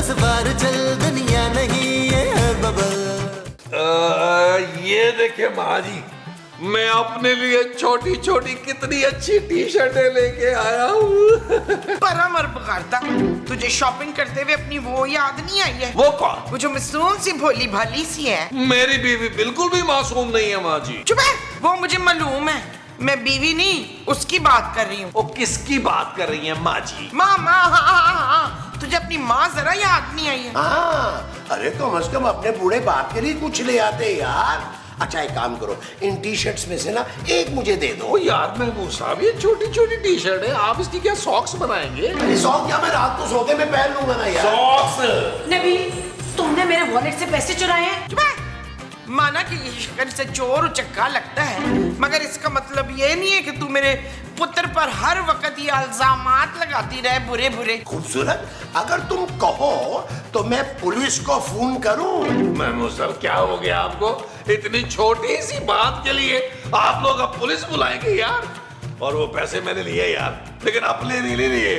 10 बार चल दुनिया नहीं ये है बबल। ये देखिए माँ जी, मैं अपने लिए छोटी छोटी कितनी अच्छी टी शर्टें लेके आया हूँ। बड़ा मर बगाड़ता, तुझे शॉपिंग करते हुए अपनी वो याद नहीं आई है? वो कौन? वो जो मासूम सी भोली भाली सी है। मेरी बीवी बिल्कुल भी मासूम नहीं है माँ जी। चुप है, वो मुझे मालूम है। मैं बीवी नहीं, उसकी बात कर रही हूँ। वो किसकी बात कर रही है माँ जी? माँ माँ, हाँ, तुझे अपनी माँ जरा याद नहीं आई है? हाँ, अरे कम से कम अपने बूढ़े बाप के लिए कुछ ले आते यार। अच्छा एक काम करो, इन टी शर्ट्स में से ना एक मुझे दे दो। ओ यार महबूब साहब, ये छोटी छोटी टी शर्ट है, आप इसकी क्या सॉक्स बनाएंगे? अरे सॉक्स क्या, मैं रात को सोते में पहन लूंगा ना यार। सॉक्स? नबील, तुमने मेरे वॉलेट से पैसे चुराए हैं? चुप है। माना कि ये शक्ल से चोर उचक्का लगता है, मगर इसका मतलब ये नहीं है कि तू मेरे पुत्र पर हर वक्त ये इल्जामात लगाती रहे बुरे बुरे। खूबसूरत, अगर तुम कहो तो मैं पुलिस को फोन करूं। महमूद साहब क्या हो गया आपको? इतनी छोटी सी बात के लिए आप लोग अब पुलिस बुलाएंगे यार? और वो पैसे मैंने लिए यार, लेकिन अपने नहीं लिए,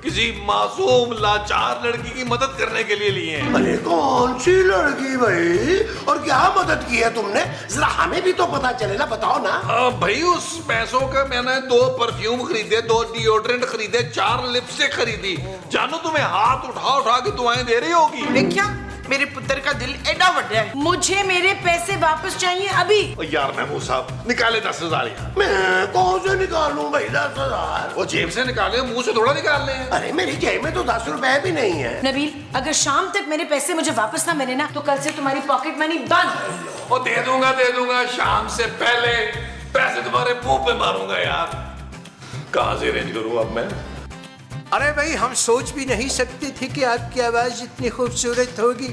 किसी मासूम लाचार लड़की की मदद करने के लिए लिए हैं। अरे कौन सी लड़की भाई, और क्या मदद की है तुमने? जरा हमें भी तो पता चले ना, बताओ ना। भाई उस पैसों का मैंने 2 परफ्यूम खरीदे, 2 डिओड्रेंट खरीदे, 4 लिपस्टिक खरीदी। जानू तुम्हें हाथ उठा उठा के दुआएं दे रही होगी। देखिया, मेरे पुत्र का दिल एडा बड़ा है। मुझे मेरे पैसे वापस चाहिए अभी। यार महमूद साहब, निकाले 10,000 यार। मैं कौन से निकालूं भाई 10,000? वो जेब से निकाले, मुंह से थोड़ा निकालने हैं। अरे मेरी जेब में तो 10 रुपए भी नहीं है। नबील, अगर शाम तक मेरे पैसे मुझे वापस ना मिले ना, तो कल से तुम्हारी पॉकेट मनी बंद। वो दे दूंगा शाम से पहले पैसे तुम्हारे मुंह पे मारूंगा यार। कहां से अरेंज करूं अब मैं? अरे भाई, हम सोच भी नहीं सकते थे कि आपकी आवाज़ इतनी खूबसूरत होगी।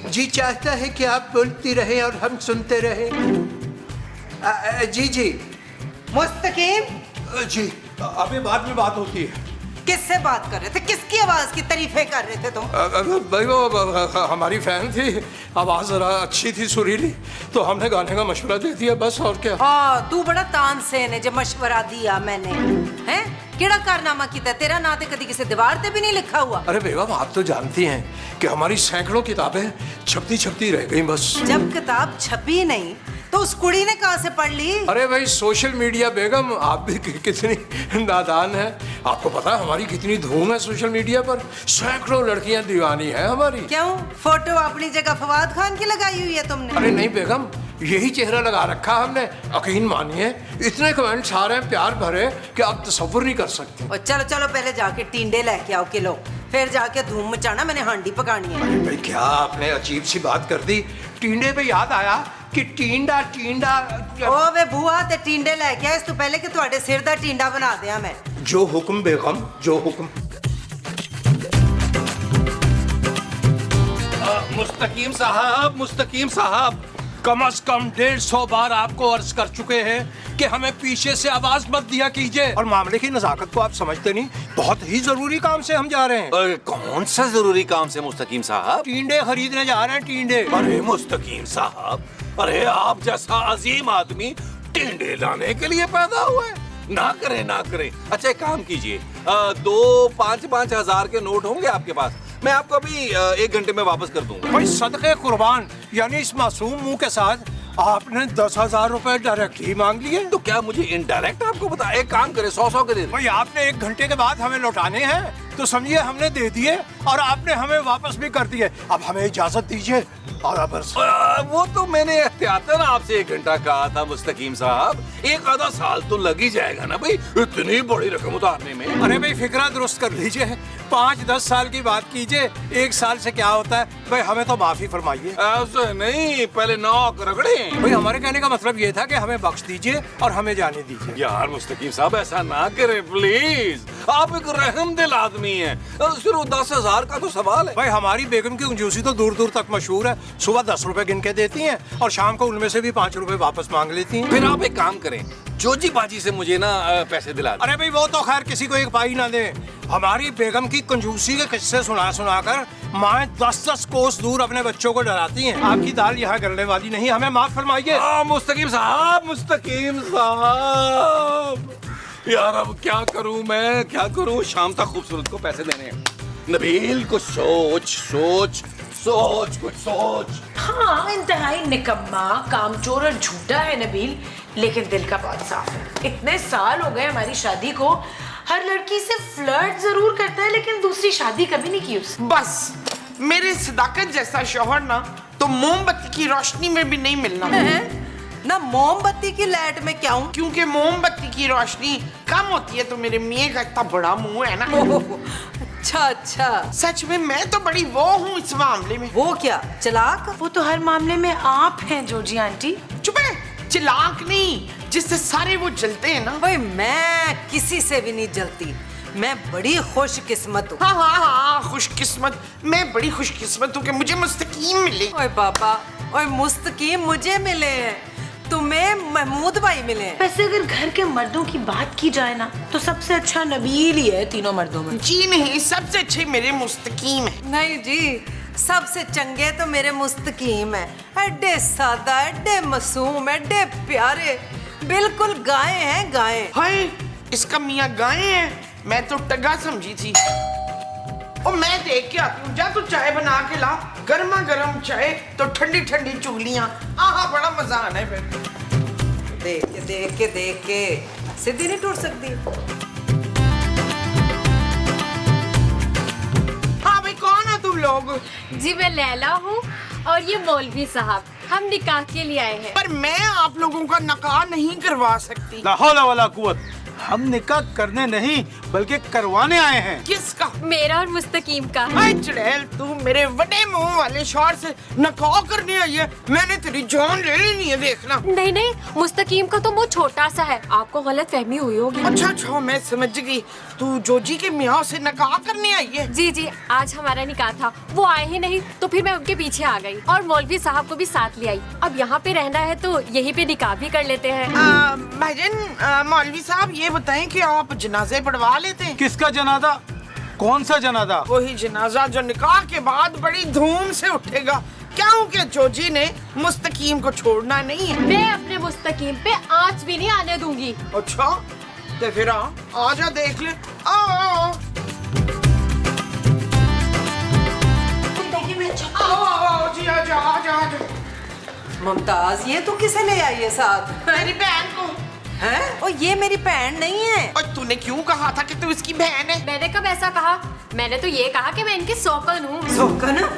जी चाहता है कि आप बोलती रहें और हम सुनते रहें। जी मुस्तकीम जी, अभी बाद में बात होती है। किससे बात कर रहे थे? किसकी आवाज की तारीफें कर रहे थे तुम? भाई वो हमारी फैन थी, आवाज़ ज़रा अच्छी थी, सुरीली, तो हमने गाने का मशवरा दे दिया बस, और क्या। तू बड़ा तानसेन है जो मशवरा दिया मैंने, हैं? केड़ा कारनामा किया? तेरा ना ते कदी किसी दीवार पे भी नहीं लिखा हुआ। अरे बेगम, आप तो जानती हैं कि हमारी सैकड़ों किताबें छपती छपती रह गई बस। जब किताब छपी नहीं तो उस कुड़ी ने कहाँ से पढ़ ली? अरे भाई सोशल मीडिया, बेगम आप भी कितनी नादान है। आपको पता है हमारी कितनी धूम है सोशल मीडिया पर, सैकड़ों लड़कियां दीवानी है हमारी। क्यों? फोटो अपनी जगह फवाद खान की लगाई हुई है तुमने? अरे नहीं बेगम, यही चेहरा लगा रखा हमने। यकीन मानिए, इतने कमेंट्स आ रहे हैं प्यार भरे कि आप तसव्वुर नहीं कर सकते। और चलो चलो पहले जाके टींडे लेके आओ किलो, फिर जाके धूम मचाना, मैंने हांडी पकानी है। अरे भाई क्या आपने अजीब सी बात कर दी। टींडे पे याद आया कि टींडा ओ वे बुआ ते टींडे लेके आए, इस तो पहले कि तुम्हारे सिर दा टींडा बना दिया मैं। जो हुक्म बेगम, जो हुक्म। मुस्तकीम साहब, कम से कम 150 बार आपको अर्ज कर चुके हैं कि हमें पीछे से आवाज मत दिया कीजिए। और मामले की नजाकत को आप समझते नहीं। बहुत ही जरूरी काम से हम जा रहे हैं। कौन सा जरूरी काम से मुस्तकीम साहब? टींडे खरीदने जा रहे हैं, टींडे। अरे मुस्तकीम साहब, अरे आप जैसा अजीम आदमी टिंडे लाने के लिए पैदा हुआ है? ना करें। अच्छा एक काम कीजिए, 2 5-5 हजार के नोट होंगे आपके पास? मैं आपको अभी 1 घंटे में वापस कर दूंगा। भाई सदके कुर्बान, यानी इस मासूम मुंह के साथ आपने 10,000 रुपए डायरेक्ट ही मांग लिए। तो क्या मुझे इनडायरेक्ट आपको बता? एक काम करे, 100 के दे दे। भाई आपने 1 घंटे के बाद हमें लौटाने हैं, तो समझिए हमने दे दिए और आपने हमें वापस भी कर दिए। अब हमें इजाजत दीजिए। और वो तो मैंने एहतियातन आपसे 1 घंटा कहा था मुस्तकीम साहब। 1 आधा साल तो लग ही जाएगा ना भाई, इतनी बड़ी रकम उतारने में। अरे भाई फिक्रा दुरुस्त कर लीजिए, 5-10 साल की बात कीजिए, 1 साल से क्या होता है। भाई हमें तो माफी फरमाइए। ऐसे नहीं, पहले नौक रगड़े। भाई हमारे कहने का मतलब ये था कि हमें बख्श दीजिए और हमें जाने दीजिए। यार मुस्तकीम साहब ऐसा ना करें प्लीज, आप एक रहम दिल आदमी हैं। सिर्फ 10,000 का तो सवाल है। भाई हमारी बेगम की कंजूसी तो दूर दूर तक मशहूर है। सुबह 10 रुपए गिन के देती हैं और शाम को उनमें से भी 5 रुपए वापस मांग लेती हैं। फिर आप एक काम करें, जोजी बाजी से मुझे ना पैसे दिला दें। अरे भाई वो तो खैर किसी को एक पाई ना दे। हमारी बेगम की कंजूसी के किस्से सुना कर माँ 10-10 कोस दूर अपने बच्चों को डराती हैं। आपकी दाल यहाँ गलने वाली नहीं, हमें माफ फरमाइए। मुस्तकीम साहब, यार अब क्या करूं मैं, क्या करूं? शाम तक खूबसूरत को पैसे देने हैं। नबील कुछ सोच सोच सोच कुछ सोच। हाँ, इंतहाई निकम्मा, कामचोर और झूठा है नबील, लेकिन दिल का बहुत साफ है। इतने साल हो गए हमारी शादी को, हर लड़की से फ्लर्ट जरूर करता है लेकिन दूसरी शादी कभी नहीं की उसने। बस मेरे सदाकत जैसा शौहर ना तो मोमबत्ती की रोशनी में भी नहीं मिलना हैं? ना मोमबत्ती की लाइट में क्या हूँ? क्योंकि मोमबत्ती की रोशनी कम होती है तो मेरे मियाँ का इतना बड़ा मुंह है ना। अच्छा अच्छा, सच में मैं तो बड़ी वो हूँ इस मामले में। वो क्या चालाक? वो तो हर मामले में आप हैं जोजी आंटी। चुप है, चिल्लाक नहीं, जिससे सारे वो जलते हैं ना। भाई मैं किसी से भी नहीं जलती, मैं बड़ी खुशकिस्मत हूँ। हाँ हाँ हाँ, खुशकिस्मत, मैं बड़ी खुशकिस्मत हूँ कि मुझे मुस्तकीम मिले। ओए बाबा, ओए मुस्तकीम मुझे मिले हैं, तुम्हें महमूद भाई मिले हैं। वैसे अगर घर के मर्दों की बात की जाए ना तो सबसे अच्छा नबील ही है तीनों मर्दों में। जी नहीं, सबसे अच्छे मेरे मुस्तकीम है। नहीं जी, सबसे चंगे तो मेरे मुस्तकीम है। एडे सादा, एडे मासूम, एडे प्यारे, बिल्कुल गाय हैं गाय। हाय, इसका मियाँ गाय है, मैं तो टगा समझी थी। और मैं देख के आती हूँ, जा तू चाय बना के ला, गर्मा गर्म चाय तो ठंडी ठंडी चुगलियाँ, आहा बड़ा मजा आना है फिर। देख के सीधी नहीं टूट सकती। हाँ भाई, कौन हो तुम लोग? जी मैं लैला हूँ और ये मौलवी साहब, हम निकाह के लिए आए हैं। पर मैं आप लोगों का निकाह नहीं करवा सकती। ला हौला वला कुव्वत, हम निकाह करने नहीं बल्कि करवाने आए हैं। किसका? मेरा और मुस्तकीम का। हाय चुड़ैल, तू मेरे बड़े मुंह वाले शौहर से निकाह करने आई है, मैंने तेरी जान ले लेनी है, देखना। नहीं नहीं, मुस्तकीम का तो मुंह छोटा सा है, आपको गलत फहमी हुई होगी। अच्छा अच्छा, मैं समझ गई, तू जोजी के मियाँ से निकाह करने आई है। जी जी, आज हमारा निकाह था, वो आए ही नहीं तो फिर मैं उनके पीछे आ गई और मौलवी साहब को भी साथ ले आई। अब यहाँ पे रहना है तो यहीं पे निकाह भी कर लेते हैं। भाईजान, मौलवी साहब ये बताएं कि आप जनाजे पढ़वा लेते हैं? किसका जनाजा? कौन सा जनाजा? वही जनाजा जो निकाह के बाद बड़ी धूम से उठेगा, क्योंकि जोजी ने मुस्तकीम को छोड़ना नहीं है। मैं अपने मुस्तकीम पे आंच भी नहीं आने दूंगी। अच्छा, तो फिर आजा देख ले। आओ जी, आजा आजा आजा। मुमताज, ये तू किसे ले आई है साथ? मेरी बहन को। हैं? और ये मेरी बहन नहीं है। और तूने क्यों कहा था कि तू इसकी बहन है? मैंने कब ऐसा कहा? मैंने तो ये कहा कि मैं इनकी सौकन हूँ। सोकन?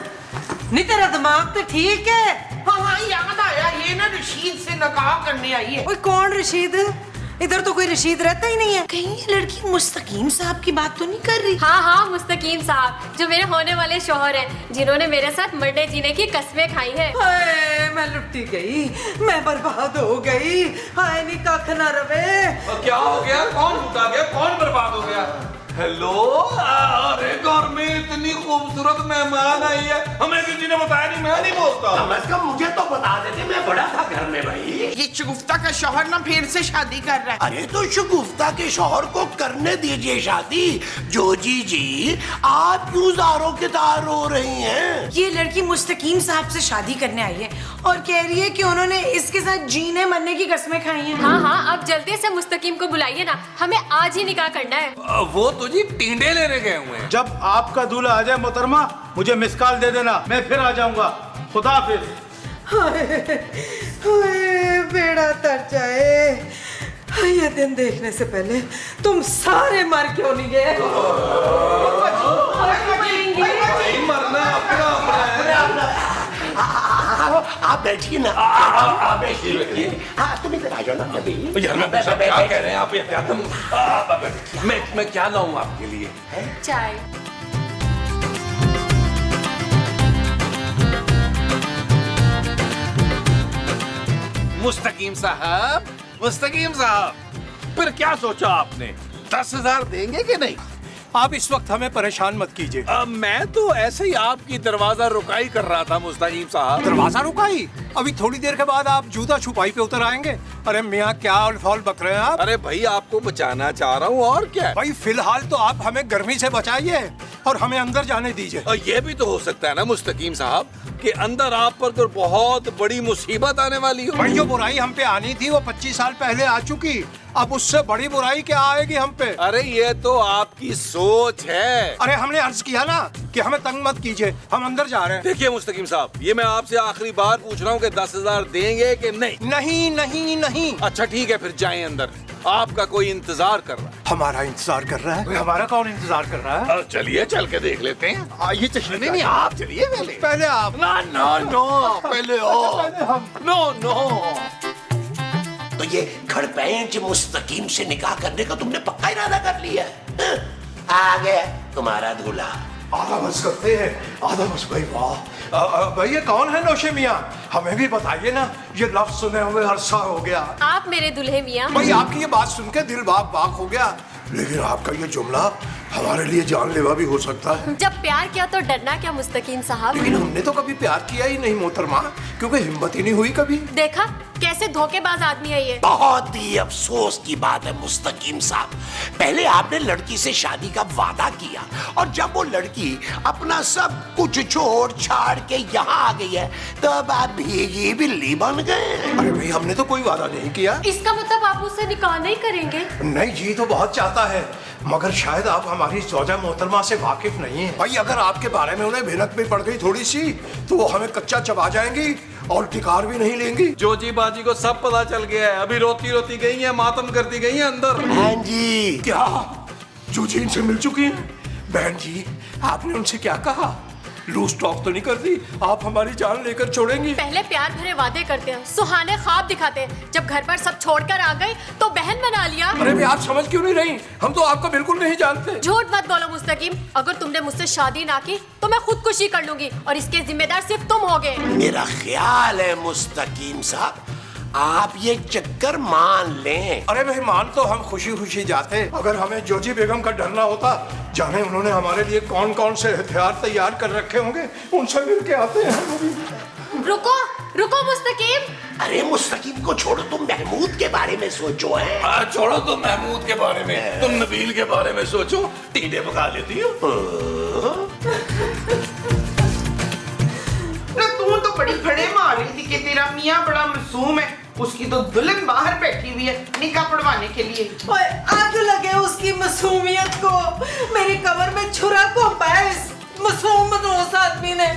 नहीं, तेरा दिमाग तो ठीक है। हाँ हाँ, याद आया, ये ना रशीद से निकाह करने आई है। ओए कौन रशीद? इधर तो कोई रशीद रहता ही नहीं है। कहीं ये लड़की मुस्तकीम साहब की बात तो नहीं कर रही? हाँ हाँ, मुस्तकीम साहब, जो मेरे होने वाले शौहर हैं, जिन्होंने मेरे साथ मरने जीने की कस्में खाई हैं। हाय, मैं लुटी गई, मैं बर्बाद हो गई। हाय नी कख ना रवे। क्या हो गया? कौन लूटा गया? कौन बर्बाद हो गया? हेलो, अरे घर में इतनी खूबसूरत मेहमान आई है, हमें किसी ने बताया नहीं, मैं नहीं बोलता। कम से कम मुझे तो बता देते, मैं बड़ा था घर में भाई। ये शगुफ्ता का शौहर ना फिर से शादी कर रहा है। अरे तो शगुफ्ता के शौहर को करने दीजिए शादी। जोजी जी, आप क्यों ज़ारों के तार रो रही हैं? ये लड़की मुस्तकीम साहब से शादी करने आई है और कह रही है कि उन्होंने इसके साथ जीने मरने की कस्में खाई हैं। हाँ हाँ, आप जल्दी से मुस्तकीम को बुलाइए ना, हमें आज ही निकाह करना है। वो तो जी टींडे लेने गए हुए हैं। जब आपका दूल्हा आ जाए मोहतरमा, मुझे मिस कॉल दे देना, मैं फिर आ जाऊंगा। खुदा हाफिज। हाय, बेड़ा तर जाए। ये दिन देखने से पहले तुम सारे मर क्यों नहीं गए? मरना अपना अपना है। आप बैठिए ना, आप बैठिए। हाँ, तुम इधर आ जाओ ना अभी। यार मैं क्या कह रहे हैं आप? ये क्या तुम? मैं क्या लाऊं आपके लिए? चाय। मुस्तकीम साहब, मुस्तकीम साहब, फिर क्या सोचा आपने? 10,000 देंगे कि नहीं? आप इस वक्त हमें परेशान मत कीजिए। मैं तो ऐसे ही आपकी दरवाजा रुकाई कर रहा था मुस्तकीम साहब। दरवाजा रुकाई? अभी थोड़ी देर के बाद आप जूता छुपाई पे उतर आएंगे। अरे मियाँ, क्या अल्फाल बक रहे हैं आप? अरे भाई, आपको बचाना चाह रहा हूँ, और क्या। भाई फिलहाल तो आप हमें गर्मी से बचाइए और हमें अंदर जाने दीजिए। ये भी तो हो सकता है ना मुस्तकीम साहब, कि अंदर आप पर तो बहुत बड़ी मुसीबत आने वाली हो। भाई जो बुराई हम पे आनी थी वो 25 साल पहले आ चुकी, अब उससे बड़ी बुराई क्या आएगी हम पे? अरे ये तो आपकी सोच है। अरे हमने अर्ज किया ना कि हमें तंग मत कीजिए, हम अंदर जा रहे हैं। देखिए मुस्तकीम साहब, ये मैं आपसे आखिरी बार पूछ रहा हूँ कि 10,000 देंगे कि नहीं? नहीं नहीं नहीं। अच्छा ठीक है, फिर जाएं अंदर, आपका कोई इंतजार कर रहा है। हमारा इंतजार कर रहा है? भाई हमारा कौन इंतजार कर रहा है? चलिए चल के देख लेते हैं। आइए चलिए। नहीं आप चलिए पहले आप। नो पहले हम। नो तो ये खड़पेंच मुस्तकीम से निकाह करने का तुमने पक्का इरादा कर लिया है? आ गया तुम्हारा दूल्हा। आधा बस करते हैं, आधा बस। भाई वाह, भाई ये कौन है नौशे मियाँ? हमें भी बताइए ना, ये लफ्ज सुने हुए अरसा हो गया। आप मेरे दुल्हे मियाँ। भाई आपकी ये बात सुन के दिल बाग बाग हो गया, लेकिन आपका ये जुमला हमारे लिए जानलेवा भी हो सकता है। जब प्यार किया तो डरना क्या मुस्तकीम साहब? लेकिन हमने तो कभी प्यार किया ही नहीं मोहतरमा, क्योंकि हिम्मत ही नहीं हुई कभी। देखा कैसे धोखेबाज आदमी है ये। बहुत ही अफसोस की बात है मुस्तकीम साहब, पहले आपने लड़की से शादी का वादा किया और जब वो लड़की अपना सब कुछ छोड़ छाड़ के यहाँ आ गई है तब आप भीगी बिल्ली बन गए। अरे भाई हमने तो कोई वादा नहीं किया। इसका मतलब आप मुझसे निकाह नहीं करेंगे? नहीं जी तो बहुत चाहता है, मगर शायद आप हमारी ज़ौजा मोहतरमा से वाकिफ नहीं है। भाई अगर आपके बारे में उन्हें भनक भी पड़ गई थोड़ी सी तो वो हमें कच्चा चबा जाएंगी और टिकार भी नहीं लेंगी। जोजी बाजी को सब पता चल गया है, अभी रोती रोती गई है, मातम करती गई है अंदर। हाँ जी। क्या जोजी इनसे मिल चुकी हैं? बहन जी आपने उनसे क्या कहा? लूज टॉक तो नहीं करती? आप हमारी जान लेकर छोड़ेंगी? पहले प्यार भरे वादे करते हैं, सुहाने ख्वाब दिखाते हैं, जब घर पर सब छोड़कर आ गए तो बहन बना लिया। अरे भी आप समझ क्यों नहीं रही? हम तो आपको बिल्कुल नहीं जानते। झूठ मत बोलो मुस्तकीम, अगर तुमने मुझसे शादी ना की तो मैं खुदकुशी कर लूंगी और इसके जिम्मेदार सिर्फ तुम होगे। मेरा ख्याल है मुस्तकीम साहब आप ये चक्कर मान लें। अरे भाई मान तो हम खुशी खुशी जाते, अगर हमें जोजी बेगम का डरना होता, जाने उन्होंने हमारे लिए कौन कौन से हथियार तैयार कर रखे होंगे, उनसे मिल के आते हैं। रुको रुको मुस्तकीम। अरे मुस्तकीम को छोड़ो, तुम महमूद के बारे में सोचो। है छोड़ो तुम महमूद के बारे में, तुम नबील के बारे में सोचो। टीडे पका लेती हो। तू तो बड़ी फड़े मार रही थी कि तेरा मियाँ बड़ा मासूम है, उसकी तो दुल्हन बाहर बैठी हुई है निकाह पढ़वाने के लिए। ओए आग लगे उसकी मासूमियत को, मेरी कमर में छुरा को बैस मासूम दोस्त आदमी ने।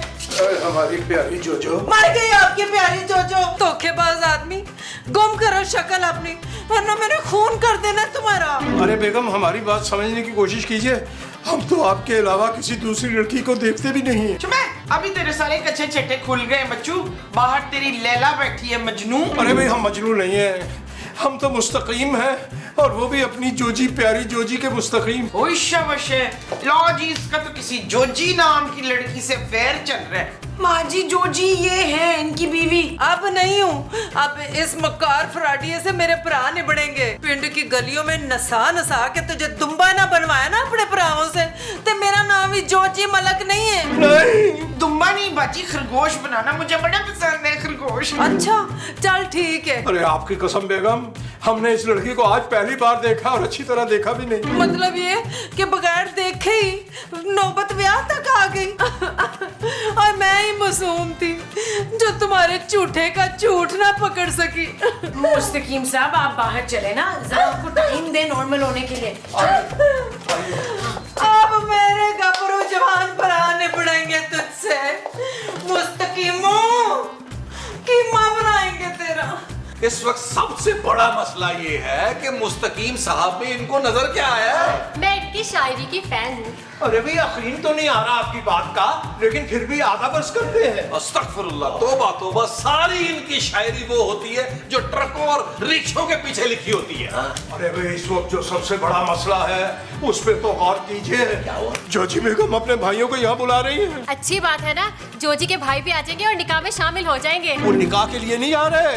हमारी प्यारी जोजो मर गई आपकी प्यारी जोजो। धोखेबाज आदमी, गुम करो शक्ल अपनी वरना मैंने खून कर देना तुम्हारा। अरे बेगम हमारी बात समझने की कोशिश कीजिए, हम तो आपके अलावा किसी दूसरी लड़की को देखते भी नहीं है। चुप है, अभी तेरे सारे कच्चे चट्टे खुल गए बच्चू, बाहर तेरी लैला बैठी है मजनू। अरे भाई हम मजनू नहीं है, हम तो मुस्तकीम हैं, और वो भी अपनी जोजी प्यारी जोजी के मुस्तकीम। लो जी, इसका तो किसी जोजी नाम की लड़की से फेर चल रहा है। माँ जी जोजी ये है इनकी बीवी। अब नहीं हूँ, अब इस मकार फराडिये से मेरे भरा निबड़ेंगे। पिंड की गलियों में नसा नसा के तुझे दुम्बा ना बनवाया ना अपने भराओं से, तो मेरा नाम ही जोजी मलक नहीं है। नहीं दुम्बा नहीं बाजी, खरगोश बनाना मुझे बड़ा पसंद है, खरगोश। अच्छा चल ठीक है। अरे आपकी कसम बेगम, हमने इस लड़की को आज पहली बार देखा और अच्छी तरह देखा भी नहीं। मतलब ये कि बगैर देखे ही नौबत ब्याह तक आ गई। और मैं ही मासूम थी जो तुम्हारे झूठे का झूठ ना पकड़ सकी। मुस्तकीम साहब आप बाहर चले ना, जरा आपको टाइम दे नॉर्मल होने के लिए। अब मेरे गबरू जवान पर आने पड़ेंगे तुझसे मुस्तकीमो, कीमा बनाएंगे तेरा। इस वक्त सबसे बड़ा मसला ये है कि मुस्तकीम साहब में इनको नजर क्या आया है? मैं इनकी शायरी की फैन हूँ। अरे भाई यकीन तो नहीं आ रहा आपकी बात का, लेकिन फिर भी आधा बस करते हैं। अस्तगफुरुल्लाह, तौबा तौबा, सारी इनकी शायरी वो होती है जो ट्रकों और रिक्शों के पीछे लिखी होती है। अरे भाई इस वक्त जो सबसे बड़ा मसला है उस पे तो गौर कीजिए। जोजी बेगम अपने भाइयों को यहाँ बुला रही है। अच्छी बात है ना, जोजी के भाई भी आ जाएंगे और निकाह में शामिल हो जाएंगे। वो निकाह के लिए नहीं आ रहे,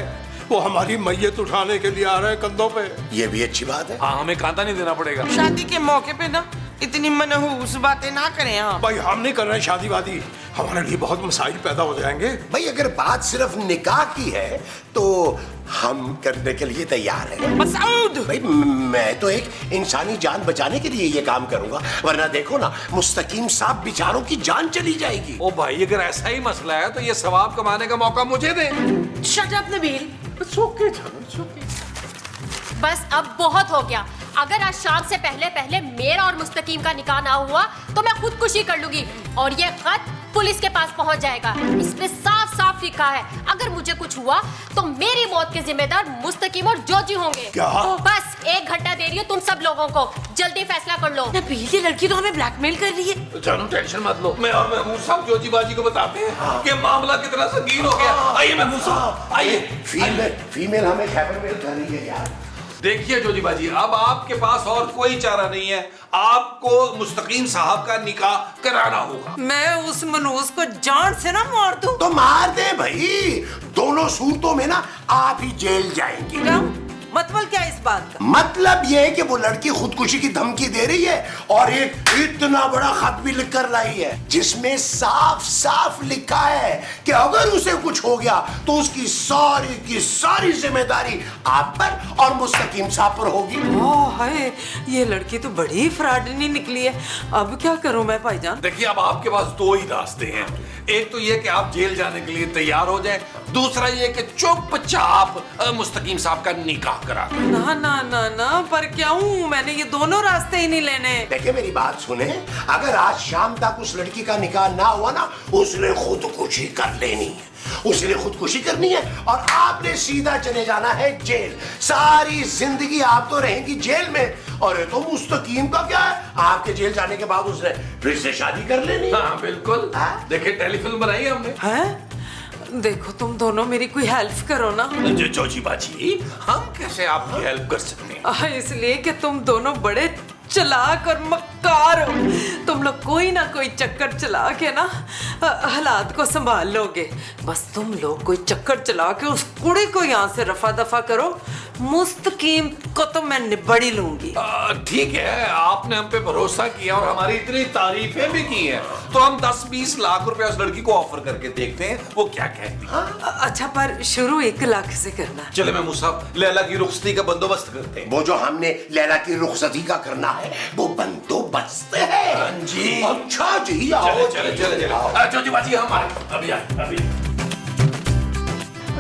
वो हमारी मैयत उठाने के लिए आ रहे हैं कंधों पे। ये भी अच्छी बात है। हाँ, हमें कांता नहीं देना पड़ेगा। शादी के मौके पे ना इतनी मनहूस बातें ना करें आप। भाई हम नहीं कर रहे शादी वादी, हमारे लिए बहुत मसाइल पैदा हो जाएंगे। भाई अगर बात सिर्फ निकाह की है तो हम करने के लिए तैयार हैं। मसूद! भाई मैं तो एक इंसानी जान बचाने के लिए ये काम करूंगा, वरना देखो ना मुस्तकीम साहब बेचारों की जान चली जाएगी। ओ भाई अगर ऐसा ही मसला है तो ये सवाब कमाने का मौका मुझे दे। Shut up Nabeel. बस अब बहुत हो गया। अगर आज शाम से पहले पहले मेरा और मुस्तकीम का निकाह ना हुआ तो मैं खुदकुशी कर लूंगी और ये खत पुलिस के पास पहुंच जाएगा। इसमें साफ साफ लिखा है अगर मुझे कुछ हुआ तो मेरी मौत के जिम्मेदार मुस्तकीम और जोजी होंगे। क्या? बस 1 घंटा दे रही हूँ तुम सब लोगों को, जल्दी फैसला कर लो। नबील, ये लड़की तो हमें ब्लैकमेल कर रही है। जानू टेंशन मत लो, मैं और महमूद साहब जोजी बाजी को बताते हैं कि मामला कितना संगीन हो गया। आइए महमूद साहब आइए। फीमेल हमें खैबर मेल कर रही है यार। देखिए जोजी बाजी, अब आपके पास और कोई चारा नहीं है, आपको मुस्तकीम साहब का निकाह कराना होगा। मैं उस मनूस को जान से ना मार दूं। तो मार दे भाई, दोनों सूरतों में ना आप ही जेल जाएंगे। क्या मतलब क्या इस बात का? मतलब ये है कि वो लड़की खुदकुशी की धमकी दे रही है और एक इतना बड़ा खत भी लिख कर लाई है जिसमें साफ साफ लिखा है कि अगर उसे कुछ हो गया तो उसकी सारी की सारी जिम्मेदारी आप पर और मुस्तकीम साहब पर होगी। ओह हाय, ये लड़की तो बड़ी फ्रॉडनी निकली है। अब क्या करूं मैं भाईजान? देखिए अब आपके पास 2 ही रास्ते हैं, एक तो ये कि आप जेल जाने के लिए तैयार हो जाएं, दूसरा ये कि चुपचाप मुस्तकीम साहब का निकाह करा दें। ना ना ना ना, पर क्या हूँ, मैंने ये दोनों रास्ते ही नहीं लेने। देखिए मेरी बात सुने, अगर आज शाम तक उस लड़की का निकाह ना हुआ ना, उसने खुदकुशी कर लेनी है, उसने खुदकुशी करनी है और आपने सीधा चले जाना है जेल। सारी जिंदगी आप तो रहेंगी जेल में और ये तो मुस्तकीम का क्या है, आपके जेल जाने के बाद उसने फिर से शादी कर लेनी है। हाँ बिल्कुल। देखिए टेलीफिल्म बनाई हमने। हैं? देखो तुम दोनों मेरी कोई हेल्प करो ना। जोजी बाजी, हम कैसे आपकी हेल्प कर सकते हैं? इसलिए कि तुम दोनों बड़े चालाक और मक्कार हो। तुम लोग कोई ना कोई चक्कर चला के ना हालात को संभाल लोगे। बस तुम लोग कोई चक्कर चला के उस कुड़ी को यहाँ से रफा दफा करो, मुस्तकीम को तो मैं निबड़ी लूंगी। ठीक है, आपने हम पे भरोसा किया और हमारी इतनी तारीफें भी की हैं, तो हम 10-20 लाख रुपए उस लड़की को ऑफर करके देखते हैं वो क्या कहती है। अच्छा पर शुरू 1 लाख से करना। चले मैं मुसाफ लैला की रुखसती का बंदोबस्त करते हैं। वो जो हमने लैला की रुखसती का करना है वो बंदोबस्त है। जी अच्छा जी, आओ चले जोजी बाजी, हम अभी आए।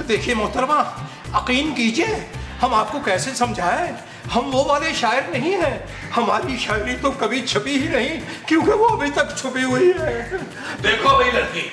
देखिए मोहतरमा, यकीन कीजिए, हम आपको कैसे समझाएं, हम वो वाले शायर नहीं हैं। हमारी शायरी तो कभी छपी ही नहीं क्योंकि वो अभी तक छुपी हुई है। देखो भाई लड़की,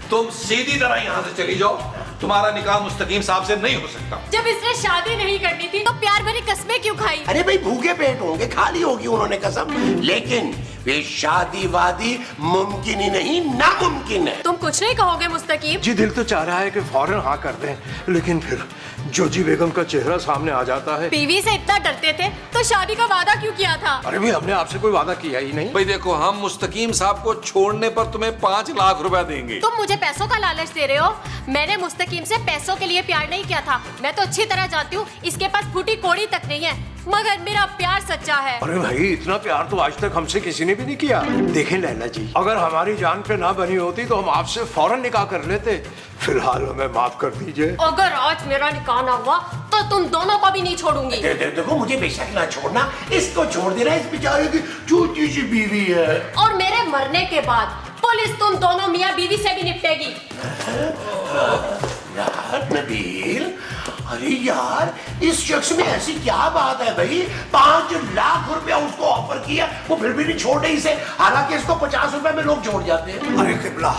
तुम सीधी तरह यहाँ से चली जाओ, तुम्हारा निकाह मुस्तकीम साहब से नहीं हो सकता। जब इसने शादी नहीं करनी थी तो प्यार भरी कस्में क्यों खाई? अरे भाई भूखे पेट होंगे, खाली होगी उन्होंने कसम, लेकिन वे शादी वादी मुमकिन ही नहीं, नामुमकिन है। तुम कुछ नहीं कहोगे मुस्तकीम? जी दिल तो चाह रहा है कि फौरन हाँ कर दें, लेकिन फिर जोजी बेगम का चेहरा सामने आ जाता है। बीवी से इतना डरते थे तो शादी का वादा क्यों किया था? अरे भाई हमने आपसे कोई वादा किया ही नहीं। भाई देखो, हम मुस्तकीम साहब को छोड़ने पर तुम्हें 5 लाख रुपए देंगे। तुम मुझे पैसों का लालच दे रहे हो? मैंने मुस्तकीम से पैसों के लिए प्यार नहीं किया था। मैं तो अच्छी तरह जानती हूँ इसके पास फूटी कोड़ी तक नहीं है, मगर मेरा प्यार सच्चा है। अरे भाई इतना प्यार तो आज तक हमसे किसी ने भी नहीं किया। देखें लैला जी, अगर हमारी जान पे ना बनी होती तो हम आपसे फौरन निकाह कर लेते। फिलहाल हमें माफ कर दीजिए। अगर आज मेरा निकाह ना हुआ तो तुम दोनों को भी नहीं छोड़ूंगी। देखो मुझे बेशक ना छोड़ना, इसको छोड़ देना, इस बेचारे की छोटी सी बीवी है। और मेरे मरने के बाद पुलिस तुम दोनों मियाँ बीवी से भी निपटेगी। यार नबील, अरे यार इस शख्स में ऐसी क्या बात है भाई, 5 लाख रुपया उसको ऑफर किया, वो फिर भी नहीं छोड़ रही इसे, हालांकि इसको 50 रुपए में लोग छोड़ जाते हैं। अरे किबला,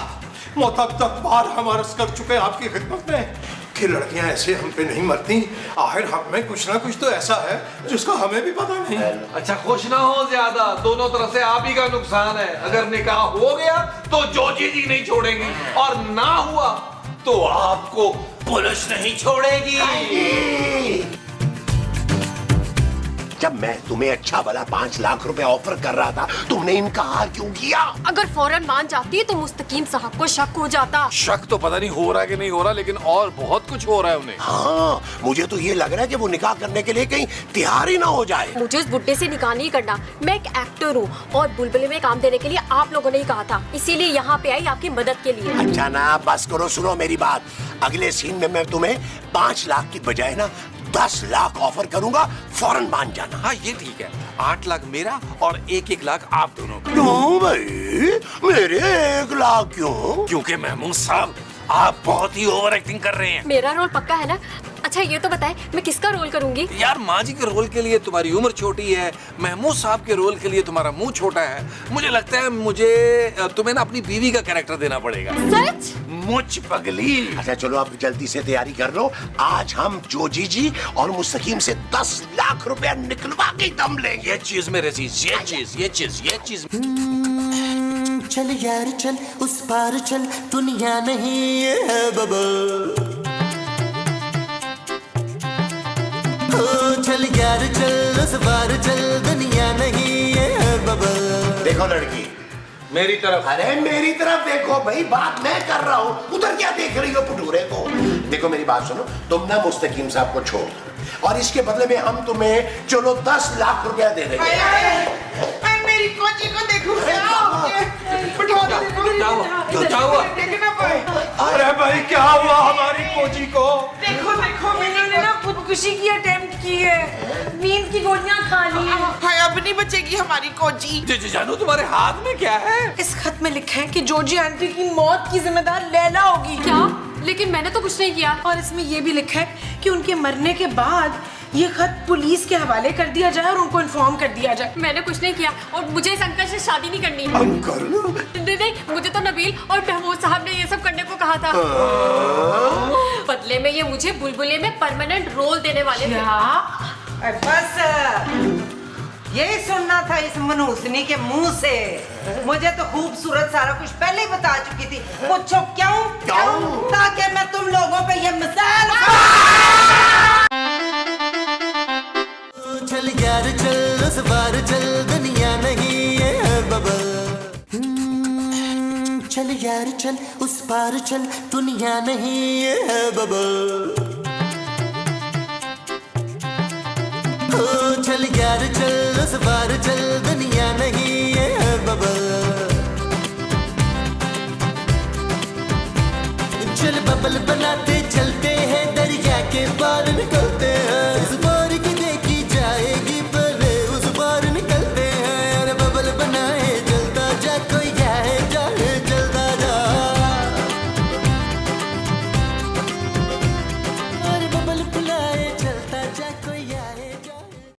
तक बार हम अर्ज कर चुके हैं आपकी खिदमत में कि लड़कियां ऐसे हम पे नहीं मरती। आखिर हम में कुछ ना कुछ तो ऐसा है जिसका हमें भी पता नहीं। अच्छा खुश ना हो ज्यादा, दोनों तरफ से आप ही का नुकसान है। अगर निकाह हो गया तो जोजी जी नहीं छोड़ेंगी और ना हुआ तो आपको पुलिस नहीं छोड़ेगी। जब जब मैं तुम्हें अच्छा वाला 5 लाख रुपए ऑफर कर रहा था तुमने इनकार क्यों किया? अगर फौरन मान जाती तो मुस्तकीम साहब को शक हो जाता। शक तो पता नहीं हो रहा है कि नहीं हो रहा, लेकिन और बहुत कुछ हो रहा है उन्हें। हाँ, मुझे तो ये लग रहा है कि वो निकाह करने के लिए कहीं तैयार ही ना हो जाए। मुझे उस बुड्ढे से निकाह नहीं करना। मैं एक एक्टर हूँ और बुलबुले में काम देने के लिए आप लोगों ने ही कहा था, इसीलिए यहाँ पे आई आपकी मदद के लिए। अच्छा ना, बस करो, सुनो मेरी बात। अगले सीन में मैं तुम्हें 5 लाख की बजाय ना 10 लाख ऑफर करूंगा, फौरन मान जाना। हाँ ये ठीक है, 8 लाख मेरा और 1-1 लाख आप दोनों का। क्यों भाई, मेरे 1 लाख क्यों? क्योंकि महमूद साहब आप बहुत ही ओवर एक्टिंग कर रहे हैं। मेरा रोल पक्का है ना? अच्छा ये तो बताएं, मैं किसका रोल करूंगी? यार माँ जी के रोल के लिए तुम्हारी उम्र छोटी है, महमूद साहब के रोल के लिए तुम्हारा मुंह छोटा है। मुझे लगता है मुझे तुम्हें ना अपनी बीवी का कैरेक्टर देना पड़ेगा। सच? मुझ पगली। अच्छा चलो अब जल्दी से तैयारी कर लो। आज हम जोजी जी और मुस्तकीम से 10 लाख रुपया निकलवा के दम लेंगे। ये चीज मेरे चीज, ये चीज। चल यार चल उस पार चल, दुनिया नहीं है बबल। चल यार चल उस पार चल, दुनिया नहीं है बबल। देखो लड़की मेरी तरफ। अरे मेरी तरफ देखो भाई, बात मैं कर रहा हूँ, उधर क्या देख रही हो पुटूरे को? देखो मेरी बात सुनो, तुम ना मुस्तकीम साहब को छोड़ दो और इसके बदले में हम तुम्हें चलो 10 लाख रुपया दे देंगे। मेरी कोची को देखो। क्या हुआ? अरे भाई क्या हुआ हमारी कोची को? देखो देखो, मैंने ना खुदकुशी की अटेम्प्ट की है, नींद की गोलियां खा ली है। हाय अब नहीं बचेगी हमारी कोची। जी जानू तुम्हारे हाथ में क्या है? इस खत में लिखा है कि जॉर्जी आंटी की मौत की जिम्मेदार लैला होगी। क्या? लेकिन मैंने तो कुछ नहीं किया। और इसमें यह भी लिखा है कि उनके मरने के बाद ये खत पुलिस के हवाले कर दिया जाए और उनको इन्फॉर्म कर दिया जाए। मैंने कुछ नहीं किया और मुझे इस अंकल से शादी नहीं करनी। अंकल? नहीं, मुझे तो नबील और महमूद साहब ने ये सब करने को कहा था। बदले में ये मुझे बुलबुले में परमानेंट रोल देने वाले थे। बस यही सुनना था इस मनहूसनी के मुंह से। मुझे तो खूबसूरत सारा कुछ पहले ही बता चुकी थी। पूछो क्यों? ताकि मैं तुम लोगों पे ये मिसाल। चल यार चल उस पार चल, दुनिया नहीं है बबल। चल यार चल उस पार चल, दुनिया नहीं है बबल। चल यार चल उस पार चल, दुनिया नहीं है बबल। चल बबल बनाते चलते हैं दरिया के पार निकल।